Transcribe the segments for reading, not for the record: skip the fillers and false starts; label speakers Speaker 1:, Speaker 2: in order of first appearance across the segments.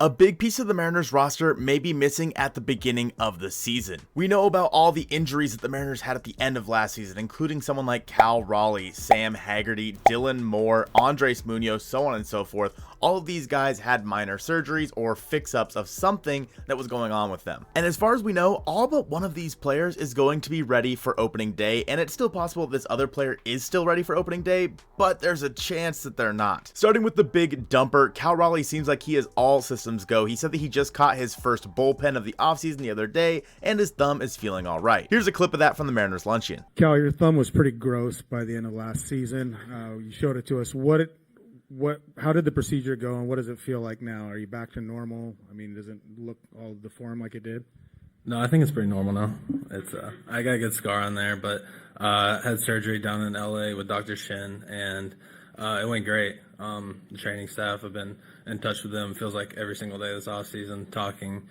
Speaker 1: A big piece of the Mariners roster may be missing at the beginning of the season. We know about all the injuries that the Mariners had at the end of last season, including someone like Cal Raleigh, Sam Haggerty, Dylan Moore, Andres Munoz, so on and so forth. All of these guys had minor surgeries or fix-ups of something that was going on with them. And as far as we know, all but one of these players is going to be ready for opening day, and it's still possible that this other player is still ready for opening day, but there's a chance that they're not. Starting with the big dumper, Cal Raleigh seems like he is all systems go. He said that he just caught his first bullpen of the offseason the other day, and his thumb is feeling all right. Here's a clip of that from the Mariners luncheon.
Speaker 2: Cal, your thumb was pretty gross by the end of last season. You showed it to us. How did the procedure go, and what does it feel like now? Are you back to normal? I mean, does it look all deformed like it did?
Speaker 3: No, I think it's pretty normal now. It's I got a good scar on there, but had surgery down in LA with Dr. Shin, and it went great. The training staff have been in touch with them. It feels like every single day this off season, talking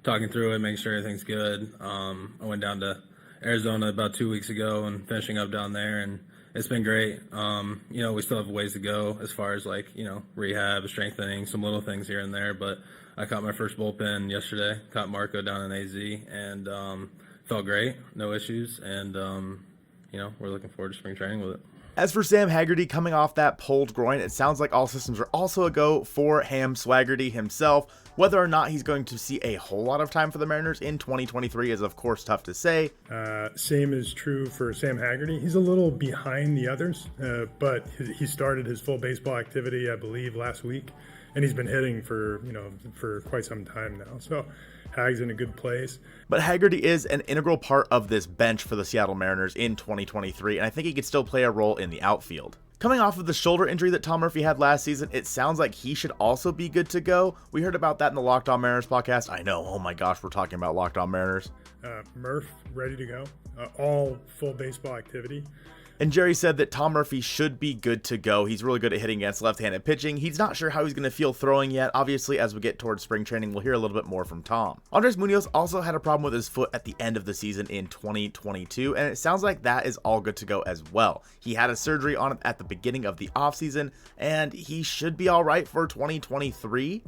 Speaker 3: through it, making sure everything's good. I went down to Arizona about 2 weeks ago and finishing up down there, and it's been great. We still have ways to go as far as rehab, strengthening, some little things here and there. But I caught my first bullpen yesterday. Caught Marco down in AZ, and felt great, no issues. And we're looking forward to spring training with it.
Speaker 1: As for Sam Haggerty coming off that pulled groin, it sounds like all systems are also a go for Ham Swaggerty himself. Whether or not he's going to see a whole lot of time for the Mariners in 2023 is of course tough to say.
Speaker 4: Same is true for Sam Haggerty. He's a little behind the others, but he started his full baseball activity, I believe, last week, and he's been hitting for quite some time now. So Hag's in a good place.
Speaker 1: But Haggerty is an integral part of this bench for the Seattle Mariners in 2023, and I think he could still play a role in the outfield. Coming off of the shoulder injury that Tom Murphy had last season, it sounds like he should also be good to go. We heard about that in the Locked On Mariners podcast. I know, oh my gosh, we're talking about Locked On Mariners.
Speaker 4: Murph, ready to go. All full baseball activity.
Speaker 1: And Jerry said that Tom Murphy should be good to go. He's really good at hitting against left-handed pitching. He's not sure how he's going to feel throwing yet. Obviously, as we get towards spring training, we'll hear a little bit more from Tom. Andres Munoz also had a problem with his foot at the end of the season in 2022, and it sounds like that is all good to go as well. He had a surgery on it at the beginning of the offseason, and he should be all right for 2023.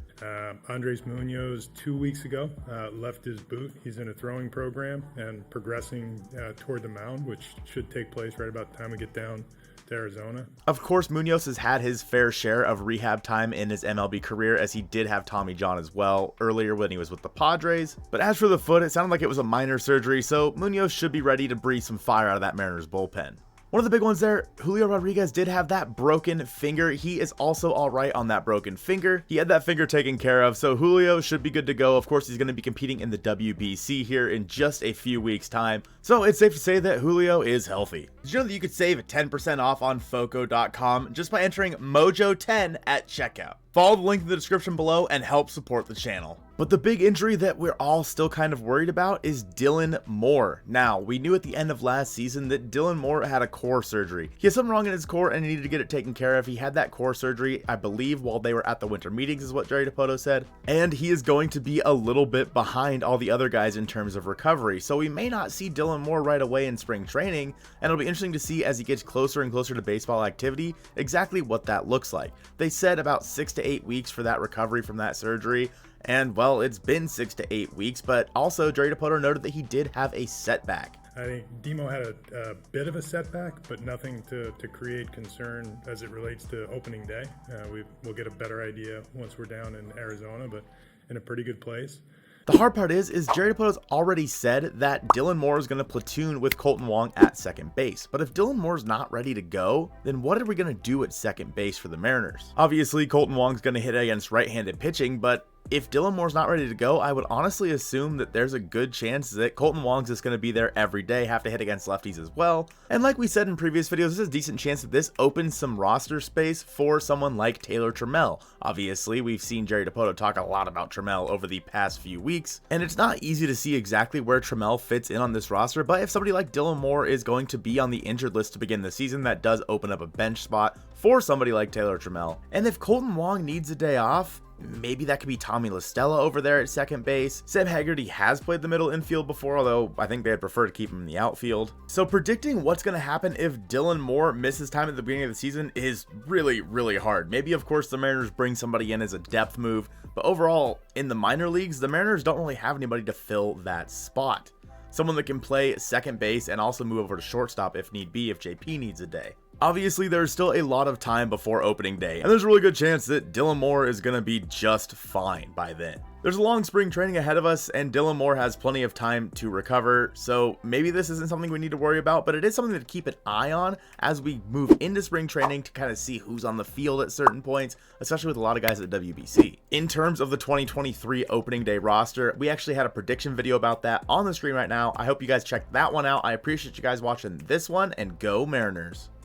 Speaker 4: Andres Munoz 2 weeks ago left his booth. He's in a throwing program and progressing toward the mound, which should take place right about the time we get down to Arizona.
Speaker 1: Of course, Munoz has had his fair share of rehab time in his MLB career, as he did have Tommy John as well earlier when he was with the Padres. But as for the foot, it sounded like it was a minor surgery, so Munoz should be ready to breathe some fire out of that Mariners bullpen. One of the big ones there, Julio Rodriguez did have that broken finger. He is also all right on that broken finger. He had that finger taken care of, so Julio should be good to go. Of course, he's going to be competing in the WBC here in just a few weeks' time, so it's safe to say that Julio is healthy. Did you know that you could save 10% off on Foco.com just by entering Mojo10 at checkout? Follow the link in the description below and help support the channel. But the big injury that we're all still kind of worried about is Dylan Moore. Now, we knew at the end of last season that Dylan Moore had a core surgery. He had something wrong in his core and he needed to get it taken care of. He had that core surgery, I believe, while they were at the winter meetings, is what Jerry Dipoto said. And he is going to be a little bit behind all the other guys in terms of recovery. So we may not see Dylan Moore right away in spring training, and it'll be interesting to see as he gets closer and closer to baseball activity exactly what that looks like. They said about 6 to 8 weeks for that recovery from that surgery. And, well, it's been 6 to 8 weeks, but also Jerry Dipoto noted that he did have a setback.
Speaker 4: I think Demo had a bit of a setback, but nothing to create concern as it relates to opening day. We'll get a better idea once we're down in Arizona, but in a pretty good place.
Speaker 1: The hard part is Jerry Dipoto's already said that Dylan Moore is going to platoon with Colton Wong at second base. But if Dylan Moore's not ready to go, then what are we going to do at second base for the Mariners? Obviously, Colton Wong's going to hit against right-handed pitching, but if Dylan Moore's not ready to go, I would honestly assume that there's a good chance that Colton Wong's just going to be there every day, have to hit against lefties as well. And like we said in previous videos, there's a decent chance that this opens some roster space for someone like Taylor Trammell. Obviously, we've seen Jerry Dipoto talk a lot about Trammell over the past few weeks, and it's not easy to see exactly where Trammell fits in on this roster, but if somebody like Dylan Moore is going to be on the injured list to begin the season, that does open up a bench spot for somebody like Taylor Trammell. And if Colton Wong needs a day off, maybe that could be Tommy LaStella over there at second base. Seb Haggerty has played the middle infield before, although I think they'd prefer to keep him in the outfield. So predicting what's going to happen if Dylan Moore misses time at the beginning of the season is really, really hard. Maybe, of course, the Mariners bring somebody in as a depth move, but overall, in the minor leagues, the Mariners don't really have anybody to fill that spot. Someone that can play second base and also move over to shortstop if need be, if JP needs a day. Obviously, there's still a lot of time before opening day, and there's a really good chance that Dylan Moore is going to be just fine by then. There's a long spring training ahead of us, and Dylan Moore has plenty of time to recover, so maybe this isn't something we need to worry about, but it is something to keep an eye on as we move into spring training to kind of see who's on the field at certain points, especially with a lot of guys at WBC. In terms of the 2023 opening day roster, we actually had a prediction video about that on the screen right now. I hope you guys checked that one out. I appreciate you guys watching this one, and go Mariners.